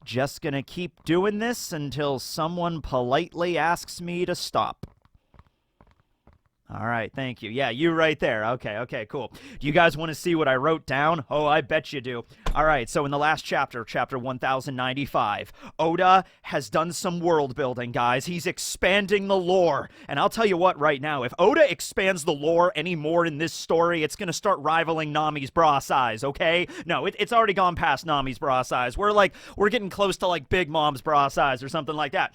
Just gonna keep doing this until someone politely asks me to stop. All right, thank you. Yeah, you right there. Okay, cool. Do you guys want to see what I wrote down? Oh, I bet you do. All right, so in the last chapter, chapter 1095, Oda has done some world building, guys. He's expanding the lore. And I'll tell you what right now, if Oda expands the lore any more in this story, it's going to start rivaling Nami's bra size, okay? No, it's already gone past Nami's bra size. We're getting close to like Big Mom's bra size or something like that.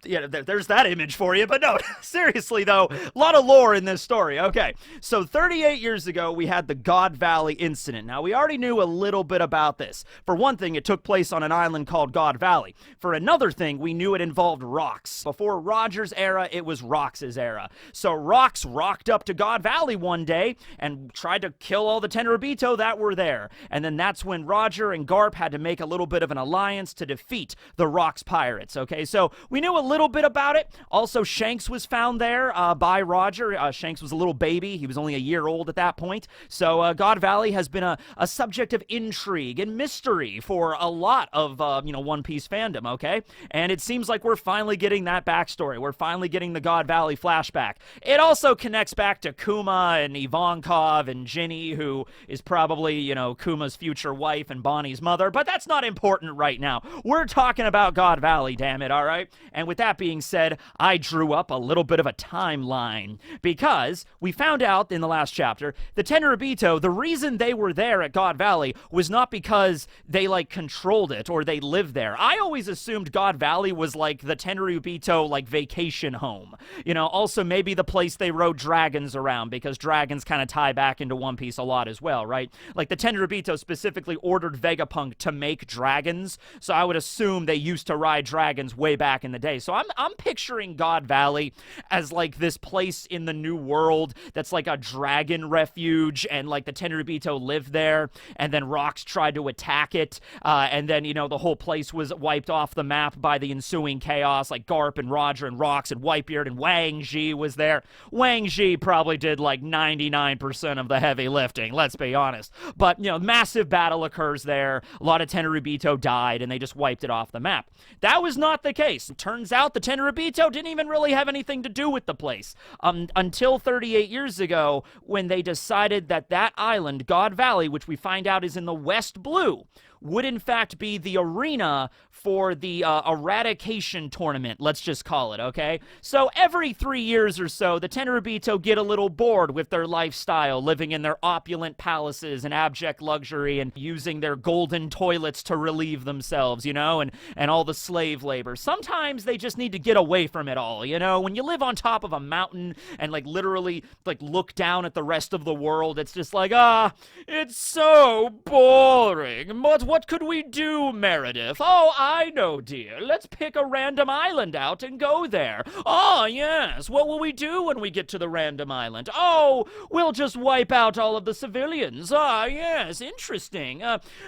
Yeah, there's that image for you. But no, seriously, though, a lot of lore in this story. Okay, so 38 years ago, we had the God Valley incident. Now, we already knew a little bit about this. For one thing, it took place on an island called God Valley. For another thing, we knew it involved rocks. Before Roger's era, it was Rox's era. So Rox rocked up to God Valley one day and tried to kill all the Tenryubito that were there. And then that's when Roger and Garp had to make a little bit of an alliance to defeat the Rox pirates. Okay, so we knew a little bit about it. Also, Shanks was found there by Roger. Shanks was a little baby. He was only a year old at that point. So God Valley has been a subject of intrigue and mystery for a lot of, One Piece fandom, okay? And it seems like we're finally getting that backstory. We're finally getting the God Valley flashback. It also connects back to Kuma and Ivankov and Ginny, who is probably, Kuma's future wife and Bonnie's mother, but that's not important right now. We're talking about God Valley, damn it, all right? And with that being said, I drew up a little bit of a timeline because we found out in the last chapter the Tenryubito, the reason they were there at God Valley was not because they controlled it or they lived there. I always assumed God Valley was like the Tenryubito vacation home. Also maybe the place they rode dragons around, because dragons kind of tie back into One Piece a lot as well, right? Like the Tenryubito specifically ordered Vegapunk to make dragons, so I would assume they used to ride dragons way back in the day. So I'm picturing God Valley as this place in the New World that's like a dragon refuge, and the Tenryubito lived there, and then Rox tried to attack it, and then the whole place was wiped off the map by the ensuing chaos. Garp and Roger and Rox and Whitebeard and Wang Zhi was there. Wang Zhi probably did 99% of the heavy lifting, let's be honest. But massive battle occurs there. A lot of Tenryubito died, and they just wiped it off the map. That was not the case. It turns out the Tenryubito didn't even really have anything to do with the place until 38 years ago, when they decided that island, God Valley, which we find out is in the West Blue, would in fact be the arena for the eradication tournament, let's just call it, okay? So every 3 years or so, the Tenryubito get a little bored with their lifestyle, living in their opulent palaces and abject luxury and using their golden toilets to relieve themselves, and all the slave labor. Sometimes they just need to get away from it all, When you live on top of a mountain and literally look down at the rest of the world, it's just it's so boring. But what could we do, Meredith? Oh, I know, dear. Let's pick a random island out and go there. Oh, yes. What will we do when we get to the random island? Oh, we'll just wipe out all of the civilians. Ah, yes, interesting.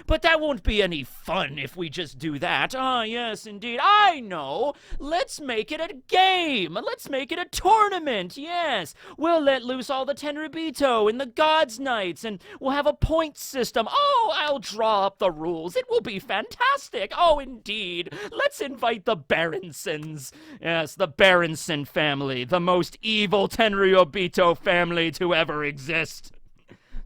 But that won't be any fun if we just do that. Ah, yes, indeed. I know. Let's make it a game. Let's make it a tournament. Yes. We'll let loose all the Tenryubito in the Gods' Nights, and we'll have a point system. Oh, I'll draw up the rules. It will be fantastic. Oh, indeed. Let's invite the Berensons. Yes, the Berenson family, the most evil Tenryubito family to ever exist.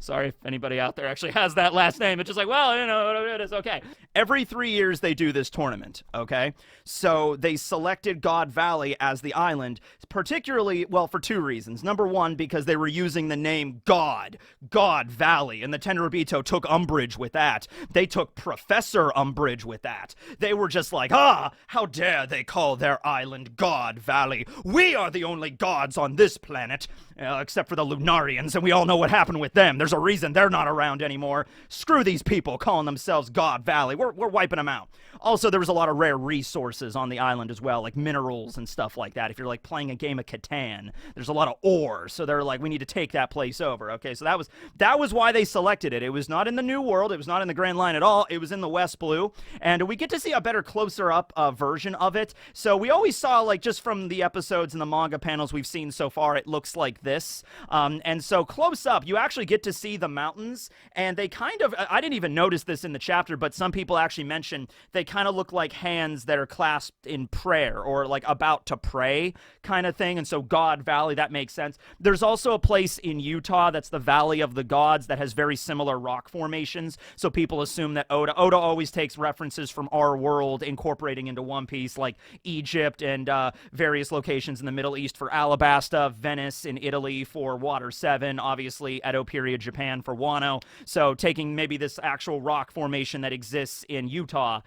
Sorry if anybody out there actually has that last name. It's just it is okay. Every 3 years they do this tournament, okay? So they selected God Valley as the island, particularly, for two reasons. Number one, because they were using the name God Valley, and the Tenryubito took umbrage with that. They took Professor umbrage with that. They were just how dare they call their island God Valley? We are the only gods on this planet, except for the Lunarians, and we all know what happened with them. There's a reason they're not around anymore. Screw these people calling themselves God Valley. We're wiping them out. Also, there was a lot of rare resources on the island as well, like minerals and stuff like that. If you're playing a game of Catan, there's a lot of ore, so they're we need to take that place over. Okay, so that was why they selected it. It was not in the New World. It was not in the Grand Line at all. It was in the West Blue, and we get to see a better, closer up version of it. So we always saw just from the episodes and the manga panels we've seen so far, it looks like this. And so close up, you actually get to see the mountains, and they kind of, I didn't even notice this in the chapter, but some people actually mention they kind of look like hands that are clasped in prayer, or like about to pray kind of thing. And so God Valley, that makes sense. There's also a place in Utah that's the Valley of the Gods that has very similar rock formations. So people assume that Oda always takes references from our world, incorporating into One Piece, like Egypt and various locations in the Middle East for Alabasta, Venice in Italy for Water 7, obviously Edo period Japan for Wano. So taking maybe this actual rock formation that exists in Utah,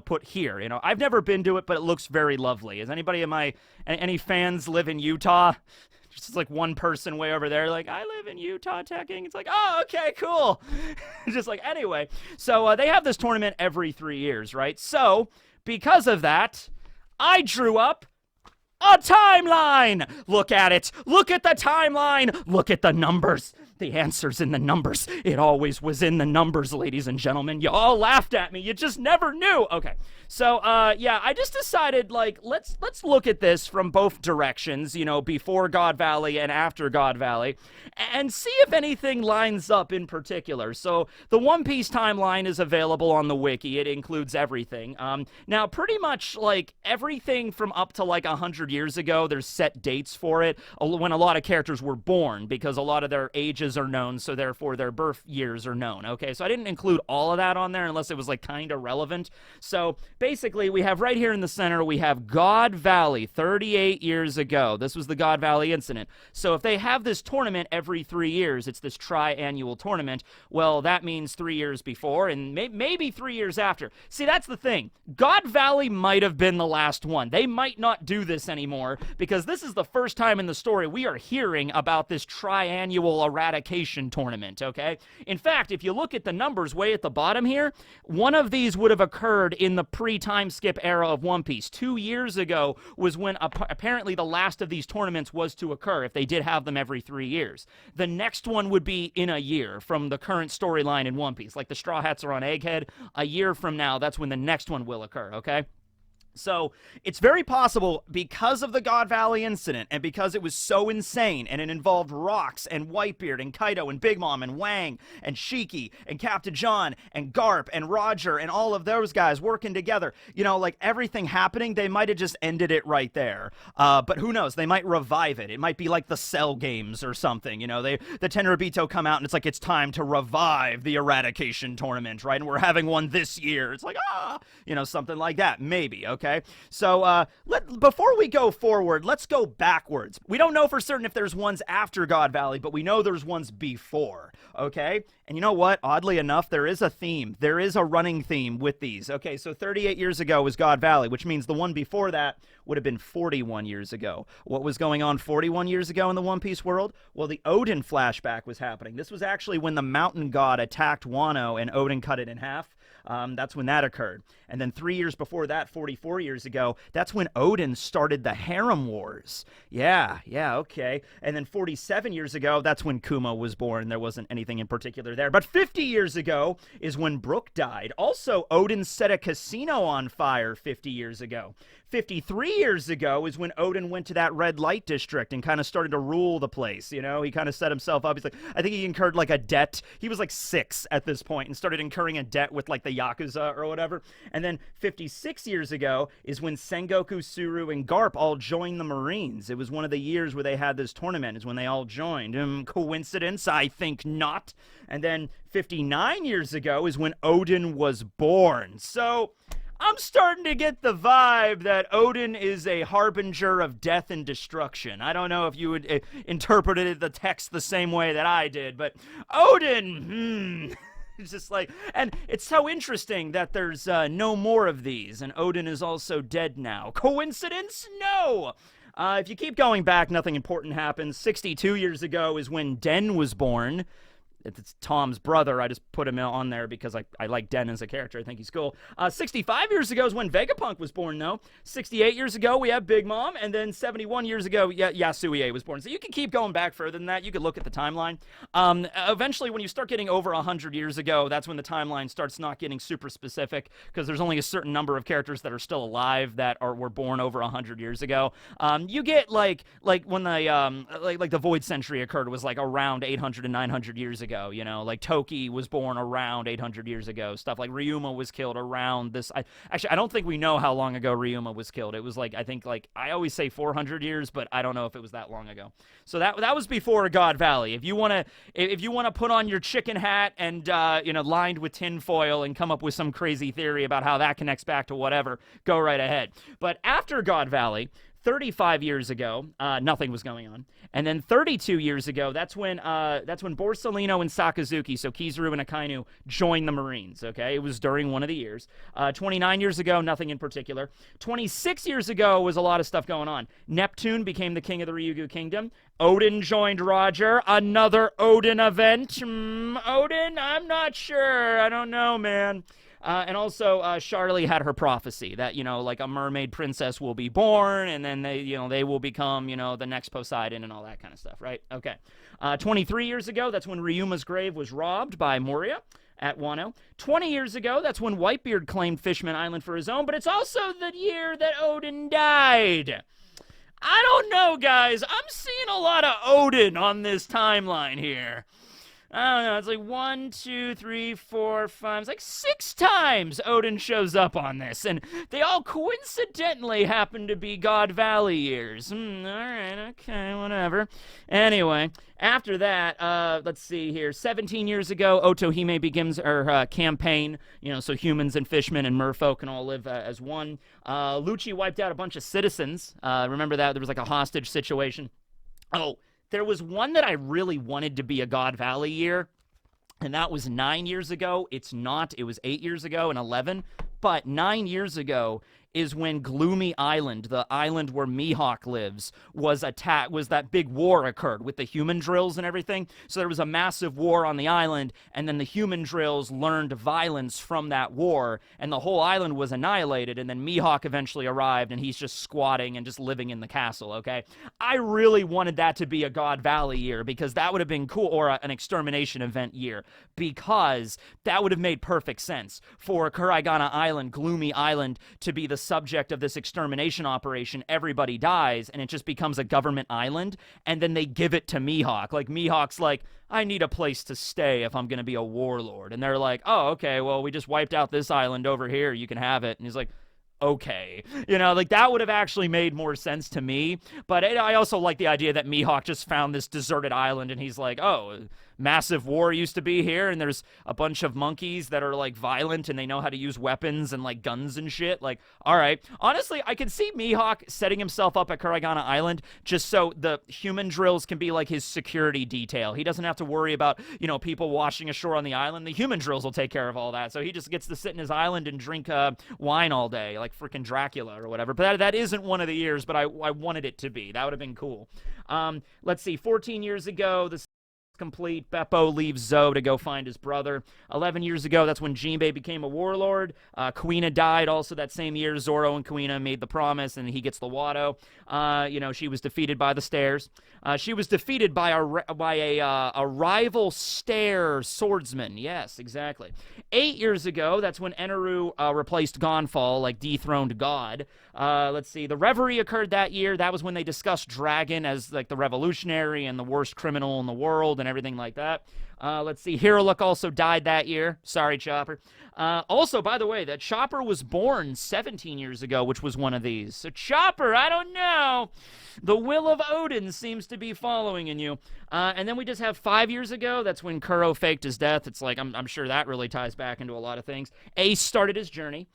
put here. I've never been to it, but it looks very lovely. Is anybody any fans live in Utah? Just like one person way over there, like, I live in Utah teching. It's like, oh, okay, cool. Just like, anyway. So they have this tournament every 3 years, right? So because of that, I drew up a timeline. Look at it. Look at the timeline. Look at the numbers. The answer's in the numbers. It always was in the numbers, ladies and gentlemen. You all laughed at me. You just never knew. Okay. So, yeah, I just decided, like, let's look at this from both directions, before God Valley and after God Valley, and see if anything lines up in particular. So, the One Piece timeline is available on the wiki. It includes everything. Now, pretty much, like, everything from up to, like, 100 years ago, there's set dates for it, when a lot of characters were born, because a lot of their ages are known, so therefore their birth years are known, okay? So, I didn't include all of that on there unless it was, like, kind of relevant. So, basically, we have right here in the center, we have God Valley 38 years ago. This was the God Valley incident. So if they have this tournament every 3 years, it's this tri-annual tournament, well, that means 3 years before and maybe 3 years after. See, that's the thing. God Valley might have been the last one. They might not do this anymore because this is the first time in the story we are hearing about this tri-annual eradication tournament, okay? In fact, if you look at the numbers way at the bottom here, one of these would have occurred in the pre-time skip era of One Piece. 2 years ago was when apparently the last of these tournaments was to occur, if they did have them every 3 years. The next one would be in a year from the current storyline in One Piece. Like the Straw Hats are on Egghead. A year from now, that's when the next one will occur, okay? So, it's very possible, because of the God Valley incident, and because it was so insane, and it involved Rocks, and Whitebeard, and Kaido, and Big Mom, and Wang, and Shiki, and Captain John, and Garp, and Roger, and all of those guys working together, like everything happening, they might have just ended it right there. But who knows? They might revive it. It might be like the Cell games or something, the Tenryubito come out, and it's like, it's time to revive the Eradication Tournament, right? And we're having one this year. It's like, something like that, maybe, okay? So before we go forward, let's go backwards. We don't know for certain if there's ones after God Valley, but we know there's ones before, okay? And you know what? Oddly enough, there is a theme. There is a running theme with these. Okay, so 38 years ago was God Valley, which means the one before that would have been 41 years ago. What was going on 41 years ago in the One Piece world? Well, the Odin flashback was happening. This was actually when the mountain god attacked Wano and Odin cut it in half. That's when that occurred. And then 3 years before that, 44 years ago, that's when Odin started the Harem Wars. Yeah, okay. And then 47 years ago, that's when Kuma was born. There wasn't anything in particular there. But 50 years ago is when Brook died. Also, Odin set a casino on fire 50 years ago. 53 years ago is when Odin went to that red light district and kind of started to rule the place, He kind of set himself up. He's like, I think he incurred like a debt. He was like 6 at this point and started incurring a debt with like the Yakuza or whatever. And then 56 years ago is when Sengoku, Suru, and Garp all joined the Marines. It was one of the years where they had this tournament, is when they all joined. Coincidence? I think not. And then 59 years ago is when Odin was born. So I'm starting to get the vibe that Odin is a harbinger of death and destruction. I don't know if you would interpreted the text the same way that I did, but Odin, It's just like, and it's so interesting that there's no more of these, and Odin is also dead now. Coincidence? No! If you keep going back, nothing important happens. 62 years ago is when Den was born. It's Tom's brother. I just put him on there because I like Den as a character. I think he's cool. 65 years ago is when Vegapunk was born, though. 68 years ago, we have Big Mom. And then 71 years ago, Yasue was born. So you can keep going back further than that. You could look at the timeline. Eventually, when you start getting over 100 years ago, that's when the timeline starts not getting super specific, because there's only a certain number of characters that are still alive that were born over 100 years ago. You get like when the like the Void Century occurred, was like around 800 to 900 years ago. ago, you know, like Toki was born around 800 years ago, stuff like Ryuma was killed around this. Actually, I don't think we know how long ago Ryuma was killed. It was like, I think, like, I always say 400 years, but I don't know if it was that long ago. So that was before God Valley. If you want to put on your chicken hat and, you know, lined with tinfoil and come up with some crazy theory about how that connects back to whatever, go right ahead. But after God Valley, 35 years ago, nothing was going on. And then 32 years ago, that's when Borsalino and Sakazuki, so Kizaru and Akainu, joined the Marines, okay? It was during one of the years. 29 years ago, nothing in particular. 26 years ago was a lot of stuff going on. Neptune became the king of the Ryugu Kingdom. Odin joined Roger. Another Odin event. Odin? I'm not sure. I don't know, man. And also, Charlie had her prophecy that, you know, like a mermaid princess will be born, and then they will become, you know, the next Poseidon and all that kind of stuff, right? Okay. 23 years ago, that's when Ryuma's grave was robbed by Moria at Wano. 20 years ago, that's when Whitebeard claimed Fishman Island for his own, but it's also the year that Odin died. I don't know, guys. I'm seeing a lot of Odin on this timeline here. I don't know, it's like 1, 2, 3, 4, 5, it's like 6 times Odin shows up on this, and they all coincidentally happen to be God Valley years. Alright, okay, whatever. Anyway, after that, let's see here, 17 years ago, Otohime begins her campaign, you know, so humans and fishmen and merfolk can all live as one. Lucci wiped out a bunch of citizens. Remember that? There was like a hostage situation. Oh, there was one that I really wanted to be a God Valley year, and that was 9 years ago. It's not. It was 8 years ago and 11. But 9 years ago is when Gloomy Island, the island where Mihawk lives, was attacked. Was that big war occurred with the human drills and everything. So there was a massive war on the island, and then the human drills learned violence from that war, and the whole island was annihilated, and then Mihawk eventually arrived, and he's just squatting and just living in the castle, okay? I really wanted that to be a God Valley year, because that would have been cool, or an extermination event year, because that would have made perfect sense for Kuraigana Island, Gloomy Island, to be the subject of this extermination operation. Everybody dies, and it just becomes a government island, and then they give it to Mihawk. Like, Mihawk's like, I need a place to stay if I'm going to be a warlord. And they're like, oh, okay, well, we just wiped out this island over here. You can have it. And he's like, okay. You know, like, that would have actually made more sense to me. But I also like the idea that Mihawk just found this deserted island, and he's like, oh, massive war used to be here, and there's a bunch of monkeys that are, like, violent, and they know how to use weapons and, like, guns and shit. Like, all right. Honestly, I could see Mihawk setting himself up at Kuraigana Island just so the human drills can be, like, his security detail. He doesn't have to worry about, you know, people washing ashore on the island. The human drills will take care of all that. So he just gets to sit in his island and drink wine all day, like freaking Dracula or whatever. But that isn't one of the years, but I wanted it to be. That would have been cool. Let's see, 14 years ago, this complete. Beppo leaves Zoe to go find his brother. 11 years ago, that's when Jinbei became a warlord. Kuina died also that same year. Zoro and Kuina made the promise, and he gets the Wado. You know, she was defeated by the stairs. She was defeated by a rival stair swordsman. Yes, exactly. 8 years ago, that's when Eneru replaced Gonfall, like dethroned God. Let's see, the Reverie occurred that year. That was when they discussed Dragon as like the revolutionary and the worst criminal in the world and everything like that. Let's see, Hiruluk also died that year. Sorry, Chopper. Also, by the way, that Chopper was born 17 years ago, which was one of these. So Chopper, I don't know. The will of Odin seems to be following in you. And then we just have 5 years ago. That's when Kuro faked his death. It's like, I'm sure that really ties back into a lot of things. Ace started his journey.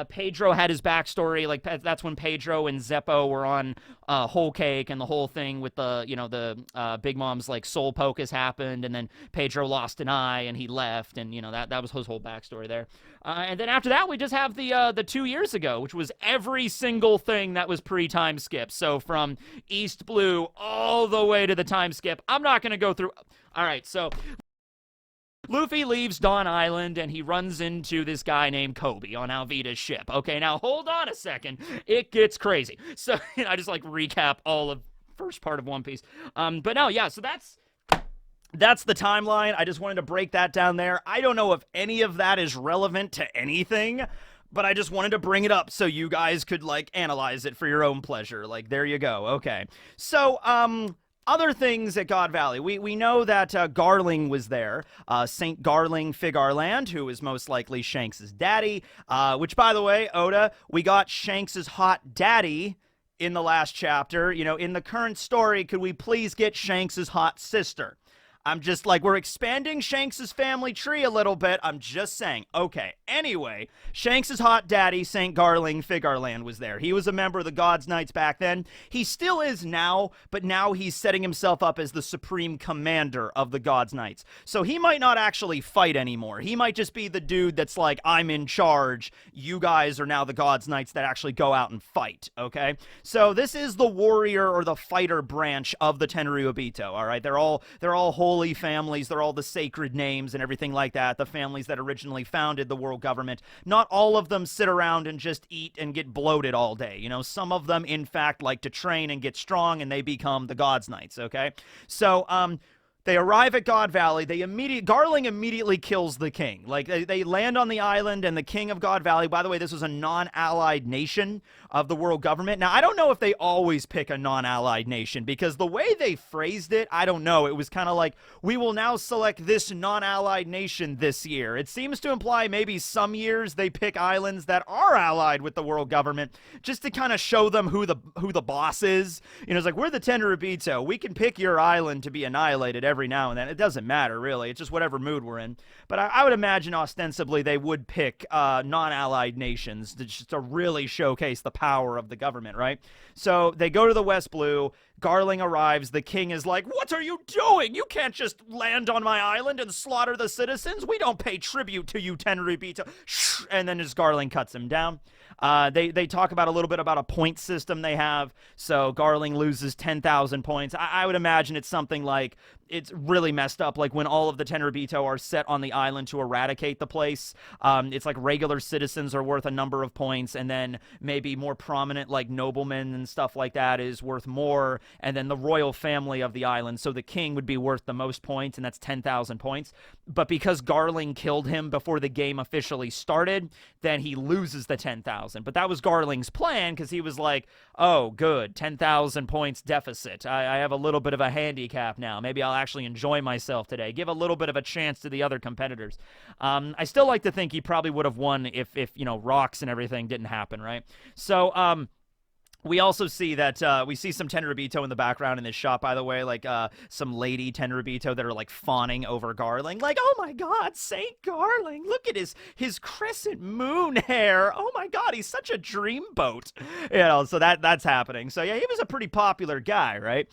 Pedro had his backstory, like that's when Pedro and Zeppo were on Whole Cake, and the whole thing with the, you know, the Big Mom's like soul pocus happened, and then Pedro lost an eye and he left, and you know that was his whole backstory there. And then after that, we just have the 2 years ago, which was every single thing that was pre-time skip. So from East Blue all the way to the time skip. I'm not gonna go through. All right, so Luffy leaves Dawn Island, and he runs into this guy named Kobe on Alvida's ship. Okay, now hold on a second. It gets crazy. So, you know, I just, like, recap all of first part of One Piece. But no, yeah, so that's the timeline. I just wanted to break that down there. I don't know if any of that is relevant to anything, but I just wanted to bring it up so you guys could, like, analyze it for your own pleasure. Like, there you go. Okay. So, Other things at God Valley. We know that Garling was there, St. Garling Figarland, who is most likely Shanks' daddy, which, by the way, Oda, we got Shanks' hot daddy in the last chapter. You know, in the current story, could we please get Shanks' hot sister? I'm just like, we're expanding Shanks' family tree a little bit. I'm just saying. Okay, anyway, Shanks' hot daddy, St. Garling Figarland, was there. He was a member of the Gods Knights back then. He still is now, but now he's setting himself up as the supreme commander of the Gods Knights. So he might not actually fight anymore. He might just be the dude that's like, I'm in charge. You guys are now the Gods Knights that actually go out and fight, okay? So this is the warrior or the fighter branch of the Tenryubito, all right? They're all holy families. They're all the sacred names and everything like that. The families that originally founded the world government. Not all of them sit around and just eat and get bloated all day. You know, some of them, in fact, like to train and get strong, and they become the Gods Knights, okay? So, they arrive at God Valley. Garling immediately kills the king. Like, they land on the island, and the king of God Valley, by the way, this was a non-allied nation of the world government. Now, I don't know if they always pick a non-allied nation, because the way they phrased it, I don't know. It was kind of like, we will now select this non-allied nation this year. It seems to imply maybe some years they pick islands that are allied with the world government, just to kind of show them who the boss is. You know, it's like, we're the Tenryubito. We can pick your island to be annihilated every now and then. It doesn't matter, really. It's just whatever mood we're in. But I would imagine, ostensibly, they would pick non-allied nations to really showcase the power of the government, right? So they go to the West Blue. Garling arrives. The king is like, what are you doing? You can't just land on my island and slaughter the citizens. We don't pay tribute to you, Tenryubito. Shh! And then just Garling cuts him down. They talk about a little bit about a point system they have. So Garling loses 10,000 points. I would imagine it's something like, it's really messed up, like when all of the Tenryubito are set on the island to eradicate the place. It's like regular citizens are worth a number of points, and then maybe more prominent like noblemen and stuff like that is worth more, and then the royal family of the island, so the king would be worth the most points, and that's 10,000 points. But because Garling killed him before the game officially started, then he loses the 10,000. But that was Garling's plan, because he was like, oh, good, 10,000 points deficit. I have a little bit of a handicap now. Maybe I'll actually enjoy myself today. Give a little bit of a chance to the other competitors. I still like to think he probably would have won if you know, rocks and everything didn't happen, right? So, we also see that, we see some Tenryubito in the background in this shot, by the way, like, some lady Tenryubito that are, like, fawning over Garling. Like, oh my god, Saint Garling, look at his crescent moon hair. Oh my god, he's such a dreamboat. You know, so that's happening. So, yeah, he was a pretty popular guy, right?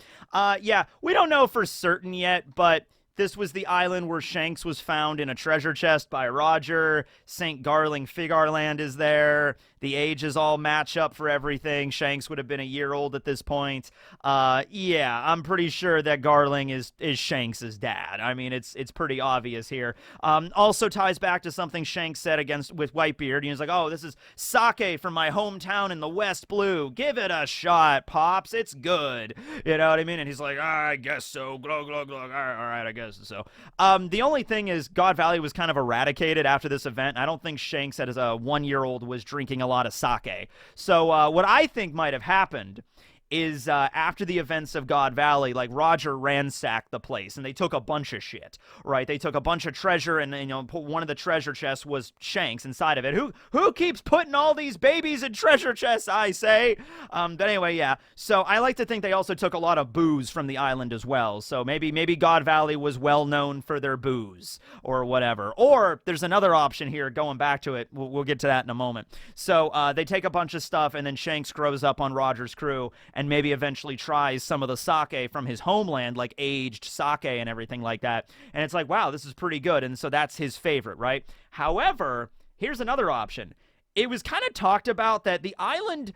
Yeah, we don't know for certain yet, but this was the island where Shanks was found in a treasure chest by Roger. St. Garling Figarland is there. The ages all match up for everything. Shanks would have been a year old at this point. Yeah, I'm pretty sure that Garling is Shanks' dad. I mean, it's pretty obvious here. Also ties back to something Shanks said with Whitebeard. He was like, oh, this is sake from my hometown in the West Blue. Give it a shot, Pops. It's good. You know what I mean? And he's like, I guess so. Glug, glug, glug. All right, I guess so. The only thing is God Valley was kind of eradicated after this event. I don't think Shanks, as a 1-year-old, was drinking a lot of sake. So what I think might have happened is after the events of God Valley, like, Roger ransacked the place, and they took a bunch of shit, right? They took a bunch of treasure, and you know, one of the treasure chests was Shanks inside of it. Who keeps putting all these babies in treasure chests, I say? But anyway, yeah. So I like to think they also took a lot of booze from the island as well. So maybe God Valley was well known for their booze or whatever. Or there's another option here, going back to it. We'll get to that in a moment. So they take a bunch of stuff, and then Shanks grows up on Roger's crew, and maybe eventually tries some of the sake from his homeland, like aged sake and everything like that. And it's like, wow, this is pretty good. And so that's his favorite, right? However, here's another option. It was kind of talked about that the island,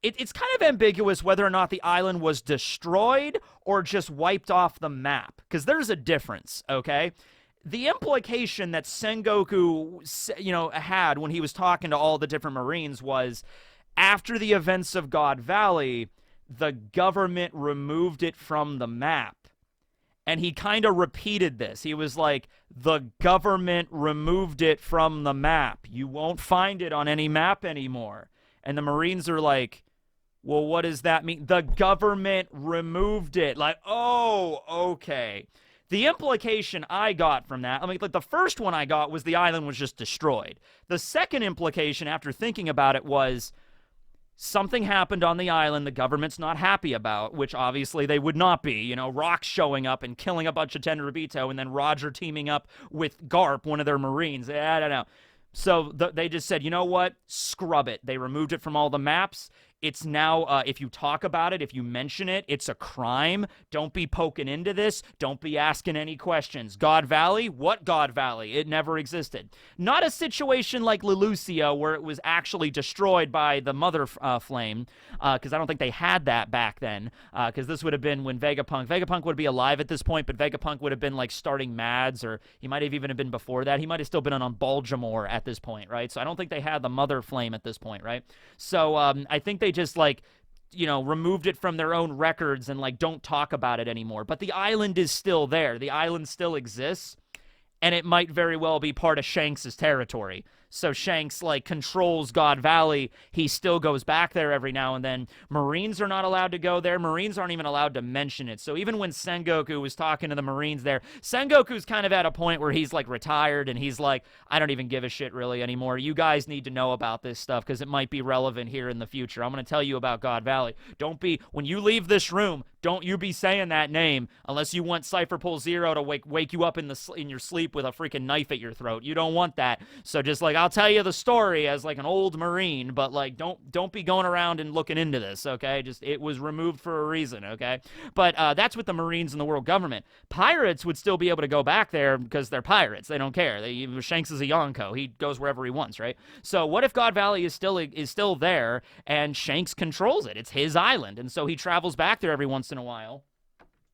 it's kind of ambiguous whether or not the island was destroyed or just wiped off the map, because there's a difference, okay? The implication that Sengoku, you know, had when he was talking to all the different Marines was, after the events of God Valley, the government removed it from the map. And he kind of repeated this. He was like, the government removed it from the map. You won't find it on any map anymore. And the Marines are like, Well, what does that mean? The government removed it. Like, oh, okay. The implication I got from that, I mean, like the first one I got was the island was just destroyed. The second implication after thinking about it was something happened on the island the government's not happy about, which obviously they would not be. You know, Rock showing up and killing a bunch of Tenryubito, and then Roger teaming up with Garp, one of their Marines. I don't know. So they just said, you know what? Scrub it. They removed it from all the maps. It's now, if you talk about it, if you mention it, it's a crime. Don't be poking into this. Don't be asking any questions. God Valley? What God Valley? It never existed. Not a situation like Lelucia where it was actually destroyed by the Mother Flame, because I don't think they had that back then, because this would have been when Vegapunk would be alive at this point, but Vegapunk would have been like starting Mads, or he might have even been before that. He might have still been on Baltimore at this point, right? So I don't think they had the Mother Flame at this point, right? So I think they just like, you know, removed it from their own records and like don't talk about it anymore. But the island is still there. The island still exists, and it might very well be part of Shanks' territory. So Shanks, like, controls God Valley. He still goes back there every now and then. Marines are not allowed to go there. Marines aren't even allowed to mention it. So even when Sengoku was talking to the Marines there, Sengoku's kind of at a point where he's, like, retired, and he's like, I don't even give a shit really anymore. You guys need to know about this stuff because it might be relevant here in the future. I'm going to tell you about God Valley. Don't be, when you leave this room, don't you be saying that name unless you want Cypher Pull Zero to wake you up in your sleep with a freaking knife at your throat. You don't want that. So just like, I'll tell you the story as like an old Marine, but like don't be going around and looking into this, okay? Just, it was removed for a reason, okay? But that's with the Marines and the world government. Pirates would still be able to go back there because they're pirates. They don't care. Shanks is a Yonko. He goes wherever he wants, right? So what if God Valley is still there and Shanks controls it? It's his island, and so he travels back there every once in a while.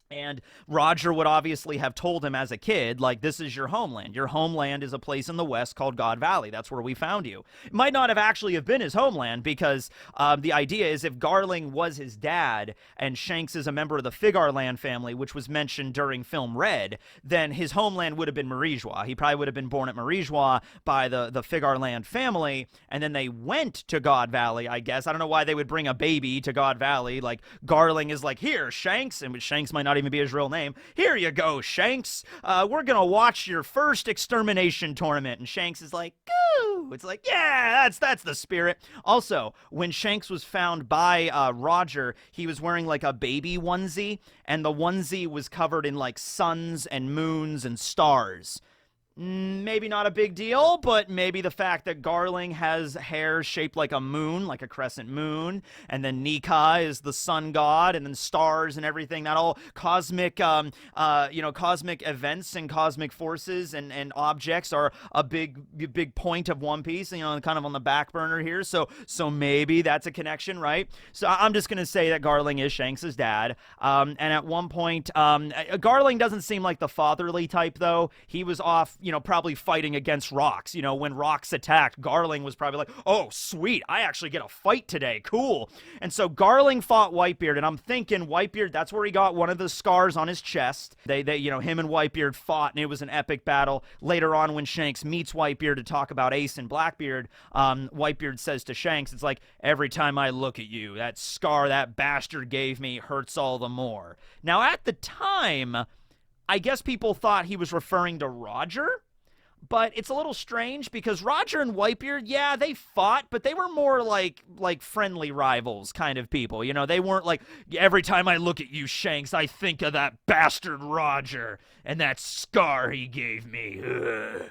And Roger would obviously have told him as a kid, like, this is your homeland. Your homeland is a place in the west called God Valley. That's where we found you. It might not have actually have been his homeland because the idea is if Garling was his dad and Shanks is a member of the Figarland family, which was mentioned during film Red, then his homeland would have been Marijois. He probably would have been born at Marijois by the Figarland family, and then they went to God Valley, I guess. I don't know why they would bring a baby to God Valley. Like, Garling is like, here, Shanks, and Shanks might not even be his real name. Here you go, Shanks. We're gonna watch your first extermination tournament. And Shanks is like, goo. It's like, yeah, that's the spirit. Also, when Shanks was found by Roger, he was wearing like a baby onesie, and the onesie was covered in like suns and moons and stars. Maybe not a big deal, but maybe the fact that Garling has hair shaped like a moon, like a crescent moon, and then Nika is the sun god, and then stars and everything, that all cosmic, cosmic events and cosmic forces and objects are a big point of One Piece, you know, kind of on the back burner here, so maybe that's a connection, right? So I'm just going to say that Garling is Shanks' dad, and at one point, Garling doesn't seem like the fatherly type, though. He was off, you know, probably fighting against Rocks. You know, when Rocks attacked, Garling was probably like, oh, sweet, I actually get a fight today, cool. And so Garling fought Whitebeard, and I'm thinking Whitebeard, that's where he got one of the scars on his chest. They you know, him and Whitebeard fought, and it was an epic battle. Later on, when Shanks meets Whitebeard to talk about Ace and Blackbeard, Whitebeard says to Shanks, it's like, every time I look at you, that scar that bastard gave me hurts all the more. Now, at the time, I guess people thought he was referring to Roger, but it's a little strange because Roger and Whitebeard, yeah, they fought, but they were more like friendly rivals kind of people. You know, they weren't like, every time I look at you, Shanks, I think of that bastard Roger and that scar he gave me. Ugh.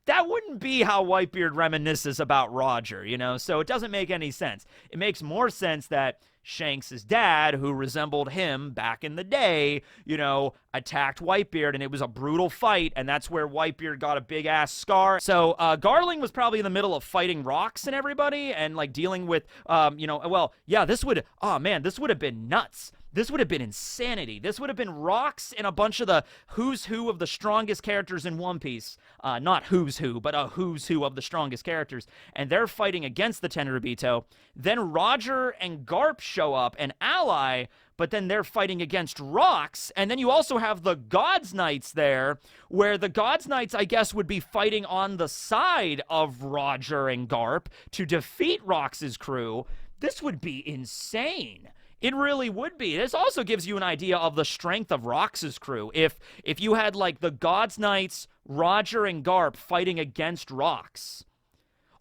That wouldn't be how Whitebeard reminisces about Roger, you know, so it doesn't make any sense. It makes more sense that Shanks' dad, who resembled him back in the day, you know, attacked Whitebeard, and it was a brutal fight, and that's where Whitebeard got a big-ass scar. So, Garling was probably in the middle of fighting Rocks and everybody, and, like, dealing with, this would have been nuts. This would have been insanity. This would have been Rocks and a bunch of the who's who of the strongest characters in One Piece. Not who's who, but a who's who of the strongest characters. And they're fighting against the Tenryubito. Then Roger and Garp show up and ally, but then they're fighting against Rocks. And then you also have the Gods Knights there, where the Gods Knights, I guess, would be fighting on the side of Roger and Garp to defeat Rocks' crew. This would be insane. It really would be. This also gives you an idea of the strength of Rox's crew. If you had, like, the God's Knights, Roger and Garp fighting against Rox.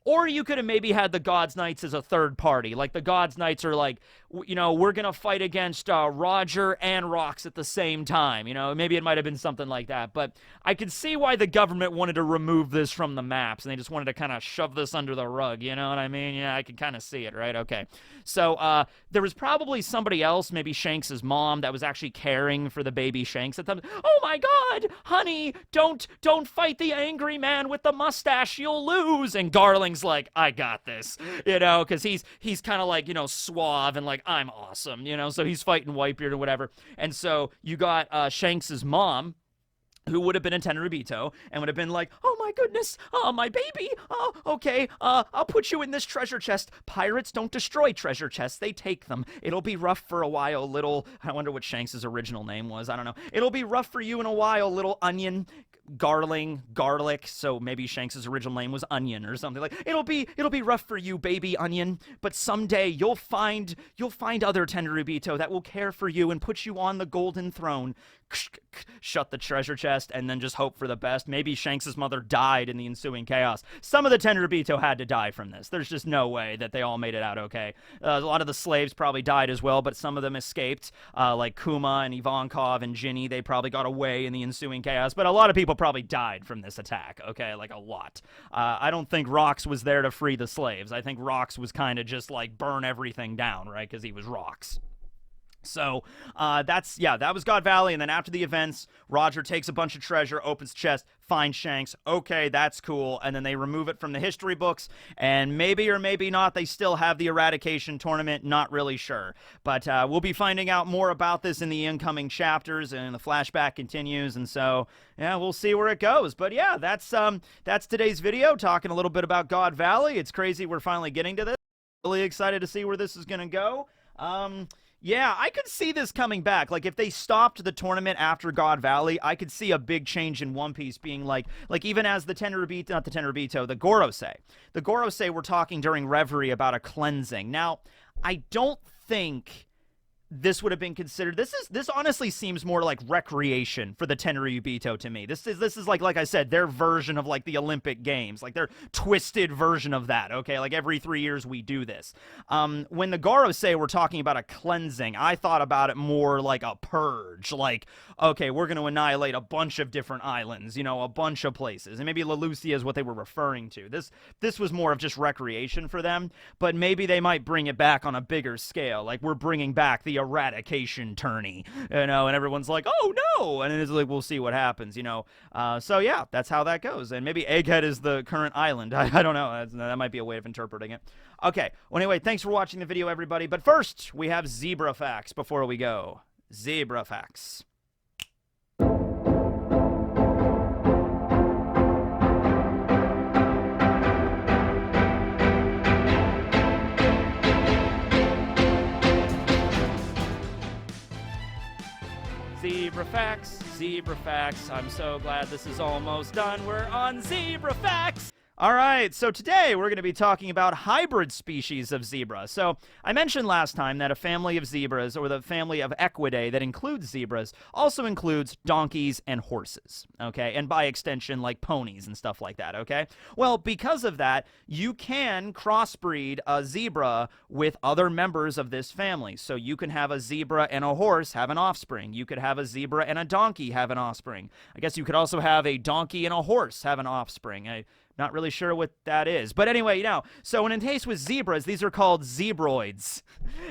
Or you could have maybe had the God's Knights as a third party. Like, the God's Knights are like, you know, we're going to fight against Roger and Rox at the same time. You know, maybe it might have been something like that. But I could see why the government wanted to remove this from the maps. And they just wanted to kind of shove this under the rug. You know what I mean? Yeah, I can kind of see it, right? Okay. So there was probably somebody else, maybe Shanks' mom, that was actually caring for the baby Shanks at the time. Oh my God, honey, don't fight the angry man with the mustache. You'll lose. And Garling's like, I got this, you know, because he's kind of like, you know, suave and like, I'm awesome, you know, so he's fighting Whitebeard or whatever. And so you got Shanks' mom, who would have been a Tenryubito, and would have been like, oh my goodness, oh my baby, oh, okay, I'll put you in this treasure chest. Pirates don't destroy treasure chests, they take them. It'll be rough for a while, little, I wonder what Shanks' original name was, I don't know. It'll be rough for you in a while, little onion. Garling, garlic, so maybe Shanks' original name was Onion or something. Like, it'll be rough for you, baby Onion, but someday you'll find other Tenryubito that will care for you and put you on the golden throne. Shut the treasure chest and then just hope for the best. Maybe Shanks' mother died in the ensuing chaos. Some of the Tenryubito had to die from this. There's just no way that they all made it out okay. A lot of the slaves probably died as well, but some of them escaped, like Kuma and Ivankov and Ginny. They probably got away in the ensuing chaos, but a lot of people probably died from this attack, okay? Like, a lot. I don't think Rox was there to free the slaves. I think Rox was kind of just, like, burn everything down, right? Because he was Rox. So, that was God Valley, and then after the events, Roger takes a bunch of treasure, opens chest, finds Shanks. Okay, that's cool, and then they remove it from the history books, and maybe or maybe not, they still have the Eradication Tournament, not really sure. But we'll be finding out more about this in the incoming chapters, and the flashback continues, and so, yeah, we'll see where it goes. But yeah, that's today's video, talking a little bit about God Valley. It's crazy we're finally getting to this. Really excited to see where this is going to go. Yeah, I could see this coming back. Like, if they stopped the tournament after God Valley, I could see a big change in One Piece being like even as the Tenryubito, not the Tenryubito, the Gorosei. The Gorosei were talking during Reverie about a cleansing. Now, I don't think this would have been considered. This honestly seems more like recreation for the Tenryubito to me. This is like I said, their version of like the Olympic Games, like their twisted version of that. Okay, like every 3 years we do this. When the Gorosei were talking about a cleansing, I thought about it more like a purge. Like, okay, we're going to annihilate a bunch of different islands, you know, a bunch of places, and maybe Lelucia is what they were referring to. This was more of just recreation for them, but maybe they might bring it back on a bigger scale. Like, we're bringing back the Eradication tourney, you know, and everyone's like, oh no, and it's like, we'll see what happens, you know. So yeah, that's how that goes. And maybe Egghead is the current island. I don't know. That might be a way of interpreting it. Okay, well anyway, thanks for watching the video, everybody. But first, we have zebra facts before we go. Zebra facts. Zebra facts, zebra facts. I'm so glad this is almost done. We're on zebra facts. All right, so today we're going to be talking about hybrid species of zebra. So I mentioned last time that a family of zebras, or the family of Equidae that includes zebras, also includes donkeys and horses, okay? And by extension, like ponies and stuff like that, okay? Well, because of that, you can crossbreed a zebra with other members of this family. So you can have a zebra and a horse have an offspring. You could have a zebra and a donkey have an offspring. I guess you could also have a donkey and a horse have an offspring. Not really sure what that is. But anyway, you know, so in case with zebras, these are called zebroids.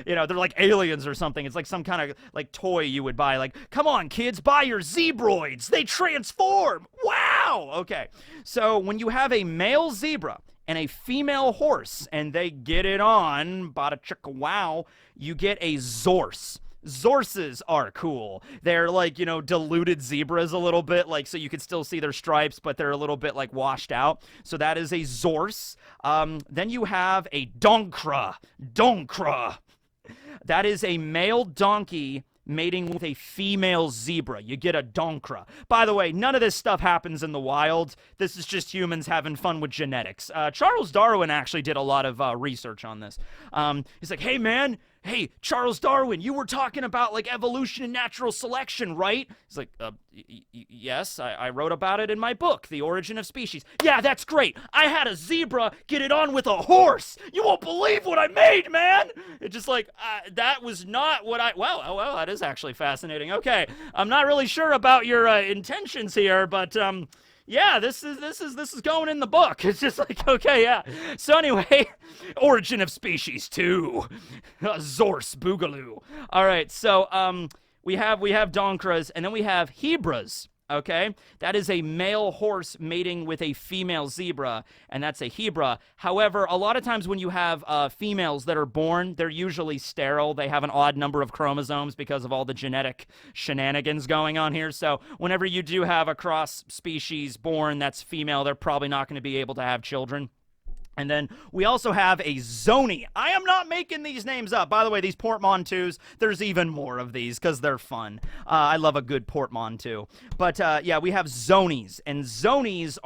You know, they're like aliens or something. It's like some kind of like toy you would buy. Like, come on, kids, buy your zebroids. They transform. Wow. Okay. So when you have a male zebra and a female horse and they get it on, bada chicka wow, you get a zorse. Zorses are cool. They're like, you know, diluted zebras a little bit, like, so you can still see their stripes, but they're a little bit like washed out. So that is a zorse. Then you have a donkra. Donkra. That is a male donkey mating with a female zebra. You get a donkra. By the way, none of this stuff happens in the wild. This is just humans having fun with genetics. Charles Darwin actually did a lot of research on this. He's like, hey, man. Hey, Charles Darwin, you were talking about, like, evolution and natural selection, right? He's like, yes, I wrote about it in my book, The Origin of Species. Yeah, that's great. I had a zebra get it on with a horse. You won't believe what I made, man. It's just like, that was not what I... Well, that is actually fascinating. Okay, I'm not really sure about your intentions here, but... yeah, this is going in the book. It's just like, okay, yeah. So anyway, Origin of Species 2. Zorse Boogaloo. All right, so we have donkras, and then we have hebras. Okay, that is a male horse mating with a female zebra, and that's a hebra. However, a lot of times when you have females that are born, they're usually sterile. They have an odd number of chromosomes because of all the genetic shenanigans going on here. So whenever you do have a cross species born that's female, they're probably not going to be able to have children. And then we also have a zoni. I am not making these names up. By the way, these portmanteaus, there's even more of these because they're fun. I love a good portmanteau. But yeah, we have zonies. And zonies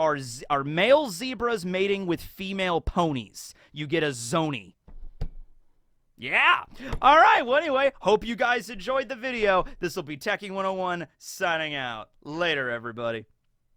are male zebras mating with female ponies. You get a zoni. Yeah. All right. Well, anyway, hope you guys enjoyed the video. This will be Teching 101 signing out. Later, everybody.